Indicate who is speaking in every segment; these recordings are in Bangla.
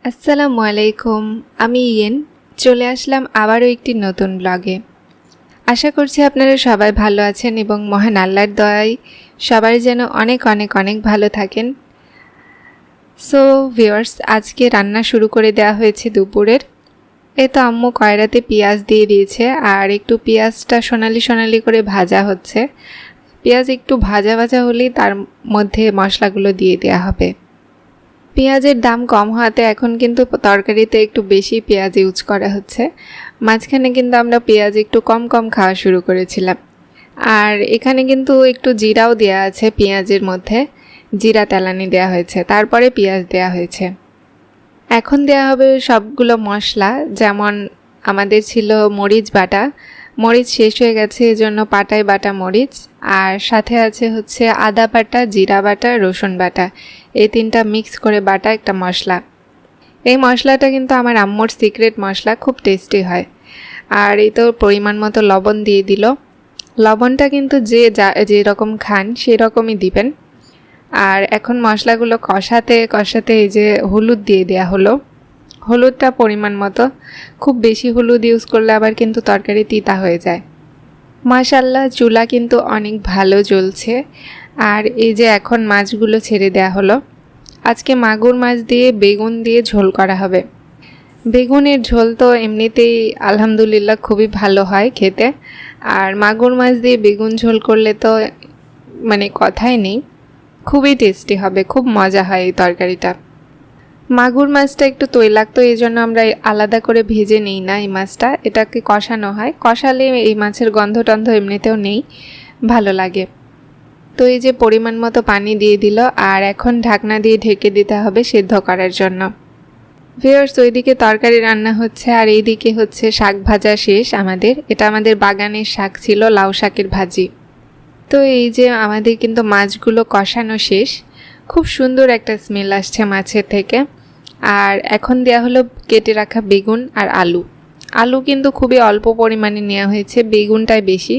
Speaker 1: আসসালামু আলাইকুম। আমি ইয়েন চলে আসলাম আবারও একটি নতুন ব্লগে। আশা করছি আপনারা সবাই ভালো আছেন এবং মহান আল্লাহর দয়ায় সবাই যেন অনেক অনেক অনেক ভালো থাকেন। সো ভিউয়ার্স, আজকে রান্না শুরু করে দেওয়া হয়েছে দুপুরের। এই তো আম্মু কয়রাতে পেঁয়াজ দিয়ে দিয়েছে আর একটু পেঁয়াজটা সোনালি সোনালি করে ভাজা হচ্ছে। পেঁয়াজ একটু ভাজা ভাজা হলেই তার মধ্যে মশলাগুলো দিয়ে দেওয়া হবে। পেঁয়াজের দাম কম হওয়াতে এখন কিন্তু তরকারিতে একটু বেশি পেঁয়াজ ইউজ করা হচ্ছে। মাঝখানে কিন্তু আমরা পেঁয়াজ একটু কম কম খাওয়া শুরু করেছিলাম। আর এখানে কিন্তু একটু জিরাও দেওয়া আছে পেঁয়াজের মধ্যে, জিরা তেলানি দেওয়া হয়েছে, তারপরে পেঁয়াজ দেওয়া হয়েছে। এখন দেওয়া হবে সবগুলো মশলা, যেমন আমাদের ছিল মরিচ বাটা, মরিচ শেষ হয়ে গেছে এজন্য পাটায় বাটা মরিচ, আর সাথে আছে হচ্ছে আদা বাটা, জিরা বাটা, রসুন বাটা, এই তিনটা মিক্স করে বাটা একটা মশলা। এই মশলাটা কিন্তু আমার আম্মুর সিক্রেট মশলা, খুব টেস্টি হয়। আর এই তো পরিমাণ মতো লবণ দিয়ে দিল। লবণটা কিন্তু যেরকম খান সেই রকমই দিবেন। আর এখন মশলাগুলো কষাতে কষাতে এই যে হলুদ দিয়ে দেওয়া হলো। হলুদটা পরিমাণ মতো, খুব বেশি হলুদ ইউজ করলে আবার কিন্তু তরকারি তিতা হয়ে যায়। মাশাআল্লাহ, চুলা কিন্তু অনেক ভালো জ্বলছে। আর এই যে এখন মাছগুলো ছেড়ে দেওয়া হলো। আজকে মাগুর মাছ দিয়ে বেগুন দিয়ে ঝোল করা হবে। বেগুনের ঝোল তো এমনিতেই আলহামদুলিল্লাহ খুবই ভালো হয় খেতে, আর মাগুর মাছ দিয়ে বেগুন ঝোল করলে তো মানে কথাই নেই, খুবই টেস্টি হবে, খুব মজা হয় এই তরকারিটা। মাগুর মাছটা একটু তৈলাক্ত, এই জন্য আমরা আলাদা করে ভেজে নিই না এই মাছটা, এটাকে কষানো হয়। কষালে এই মাছের গন্ধ টন্ধ এমনিতেও নেই, ভালো লাগে। তো এই যে পরিমাণ মতো পানি দিয়ে দিল, আর এখন ঢাকনা দিয়ে ঢেকে দিতে হবে সিদ্ধ করার জন্য। ভিউয়ার্স, ওইদিকে তরকারি রান্না হচ্ছে আর এইদিকে হচ্ছে শাক ভাজা শেষ আমাদের। এটা আমাদের বাগানের শাক ছিল, লাউ শাকের ভাজি। তো এই যে আমাদের কিন্তু মাছগুলো কষানো শেষ, খুব সুন্দর একটা স্মেল আসছে মাছের থেকে। আর এখন দেয়া হলো কেটে রাখা বেগুন আর আলু। আলু কিন্তু খুবই অল্প পরিমাণে নেওয়া হয়েছে, বেগুনটাই বেশি।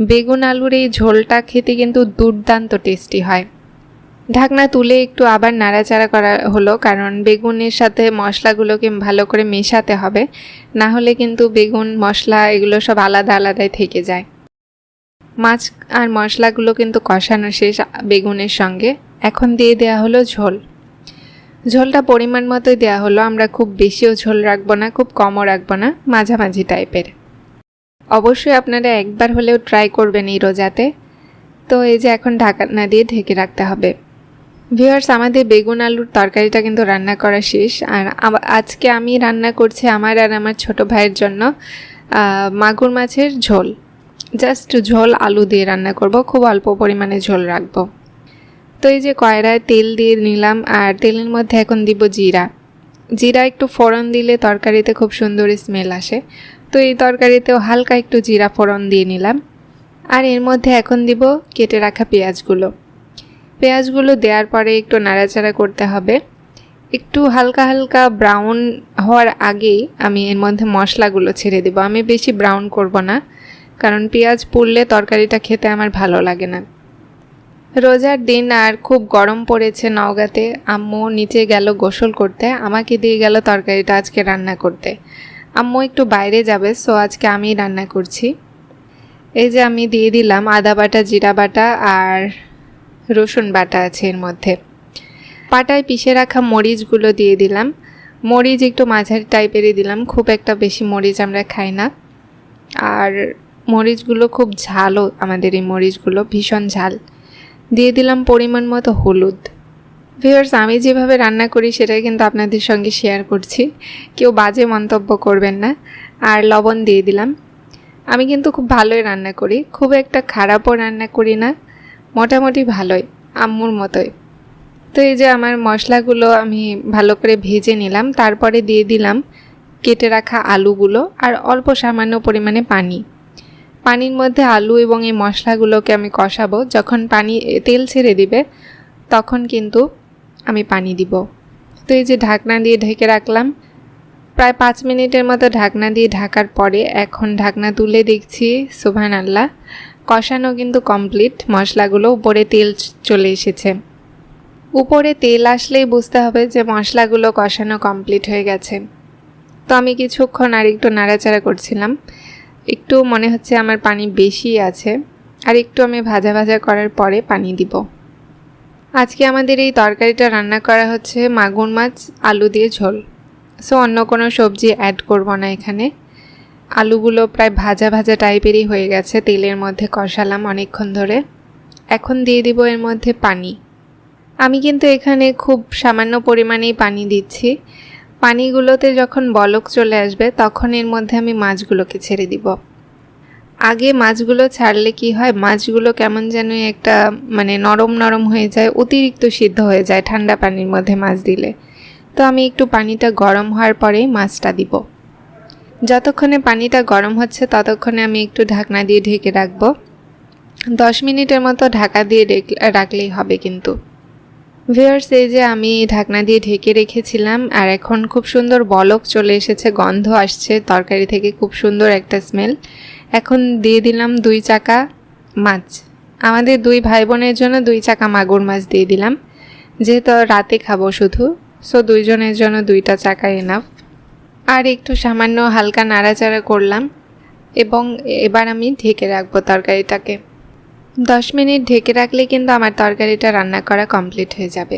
Speaker 1: বেগুন আলুর এই ঝোলটা খেতে কিন্তু দুর্দান্ত টেস্টি হয়। ঢাকনা তুলে একটু আবার নাড়াচাড়া করা হলো, কারণ বেগুনের সাথে মশলাগুলোকে ভালো করে মেশাতে হবে, না হলে কিন্তু বেগুন মশলা এগুলো সব আলাদা আলাদাই থেকে যায়। মাছ আর মশলাগুলো কিন্তু কষানো শেষ বেগুনের সঙ্গে। এখন দিয়ে দেওয়া হলো ঝোল। ঝোলটা পরিমাণ মতোই দেওয়া হলো, আমরা খুব বেশিও ঝোল রাখবো না, খুব কমও রাখবো না, মাঝামাঝি টাইপের। অবশ্যই আপনারা একবার হলেও ট্রাই করবেন এই রোজাতে। তো এই যে এখন ঢাকনা দিয়ে ঢেকে রাখতে হবে। ভিউয়ার্স, আমাদের বেগুন আলুর তরকারিটা কিন্তু রান্না করা শেষ। আর আজকে আমি রান্না করছি আমার আর আমার ছোট ভাইয়ের জন্য মাগুর মাছের ঝোল। জাস্ট ঝোল আলু দিয়ে রান্না করব, খুব অল্প পরিমাণে ঝোল রাখবো। তো এই যে কয়রায় তেল দিয়ে নিলাম, আর তেলের মধ্যে এখন দিব জিরা। জিরা একটু ফোড়ন দিলে তরকারিতে খুব সুন্দর স্মেল আসে। তো এই তরকারিতেও হালকা একটু জিরা ফোড়ন দিয়ে নিলাম। আর এর মধ্যে এখন দিব কেটে রাখা পেঁয়াজগুলো। পেঁয়াজগুলো দেওয়ার পরে একটু নাড়াচাড়া করতে হবে। একটু হালকা হালকা ব্রাউন হওয়ার আগেই আমি এর মধ্যে মশলাগুলো ছেড়ে দেব। আমি বেশি ব্রাউন করব না, কারণ পেঁয়াজ পুড়লে তরকারিটা খেতে আমার ভালো লাগে না। রোজার দিন আর খুব গরম পড়েছে নওগাঁতে। আম্মু নিচে গেল গোসল করতে, আমাকে দিয়ে গেল তরকারিটা আজকে রান্না করতে। আম্মু একটু বাইরে যাবে, সো আজকে আমি রান্না করছি। এই যে আমি দিয়ে দিলাম আদা বাটা, জিরা বাটা আর রসুন বাটা আছে এর মধ্যে। পাটায় পিষে রাখা মরিচগুলো দিয়ে দিলাম। মরিচ একটু মাঝারি টাইপেরই দিলাম, খুব একটা বেশি মরিচ আমরা খাই না। আর মরিচগুলো খুব ঝালও, আমাদের এই মরিচগুলো ভীষণ ঝাল। দিয়ে দিলাম পরিমাণ মতো হলুদ। ভিউয়ার্স, আমি যেভাবে রান্না করি সেটাই কিন্তু আপনাদের সঙ্গে শেয়ার করছি, কেউ বাজে মন্তব্য করবেন না। আর লবণ দিয়ে দিলাম। আমি কিন্তু খুব ভালোই রান্না করি, খুব একটা খারাপও রান্না করি না, মোটামুটি ভালোই, আম্মুর মতোই। তো এই যে আমার মশলাগুলো আমি ভালো করে ভেজে নিলাম, তারপরে দিয়ে দিলাম কেটে রাখা আলুগুলো আর অল্প সামান্য পরিমাণে পানি। পানির মধ্যে আলু এবং এই মশলাগুলোকে আমি কষাবো। যখন তেল ছেড়ে দিবে তখন কিন্তু আমি পানি দিব। তো এই যে ঢাকনা দিয়ে ঢেকে রাখলাম, প্রায় 5 মিনিটের মতো ঢাকনা দিয়ে ঢাকার পরে এখন ঢাকনা তুলে দেখছি, সুবহানাল্লাহ, কষানো কিন্তু কমপ্লিট। মশলাগুলো উপরে তেল চলে এসেছে। উপরে তেল আসলেই বুঝতে হবে যে মশলাগুলো কষানো কমপ্লিট হয়ে গেছে। তো আমি কিছুক্ষণ আর একটু নাড়াচাড়া করছিলাম। একটু মনে হচ্ছে আমার পানি বেশি আছে, আর একটু আমি ভাজা ভাজা করার পরে পানি দিব। আজকে আমাদের এই তরকারিটা রান্না করা হচ্ছে মাগুর মাছ আলু দিয়ে ঝোল। সো অন্য কোনো সবজি অ্যাড করব না এখানে। আলুগুলো প্রায় ভাজা ভাজা টাইপেরই হয়ে গেছে, তেলের মধ্যে কষালাম অনেকক্ষণ ধরে। এখন দিয়ে দিব এর মধ্যে পানি। আমি কিন্তু এখানে খুব সামান্য পরিমাণেই পানি দিচ্ছি। পানিগুলোতে যখন বলক চলে আসবে তখন এর মধ্যে আমি মাছগুলোকে ছেড়ে দিব। আগে মাছগুলো ছাড়লে কি হয়, মাছগুলো কেমন যেন একটা নরম নরম হয়ে যায়, অতিরিক্ত সিদ্ধ হয়ে যায় ঠান্ডা পানির মধ্যে মাছ দিলে। তো আমি একটু পানিটা গরম হওয়ার পরেই মাছটা দিব। যতক্ষণে পানিটা গরম হচ্ছে ততক্ষণে আমি একটু ঢাকনা দিয়ে ঢেকে রাখবো। 10 মিনিটের মতো ঢাকা দিয়ে রাখলেই হবে। কিন্তু ভিউয়ার্স, এই যে আমি ঢাকনা দিয়ে ঢেকে রেখেছিলাম, আর এখন খুব সুন্দর বলক চলে এসেছে, গন্ধ আসছে তরকারি থেকে, খুব সুন্দর একটা স্মেল। এখন দিয়ে দিলাম 2 চাকা মাছ। আমাদের 2 ভাই বোনের জন্য 2 চাকা মাগুর মাছ দিয়ে দিলাম, যেহেতু রাতে খাবো শুধু। সো 2 জনের জন্য 2টা চাকা এনাফ। আর একটু সামান্য হালকা নাড়াচাড়া করলাম এবং এবার আমি ঢেকে রাখবো তরকারিটাকে। 10 মিনিট ঢেকে রাখলে কিন্তু আমার তরকারিটা রান্না করা কমপ্লিট হয়ে যাবে।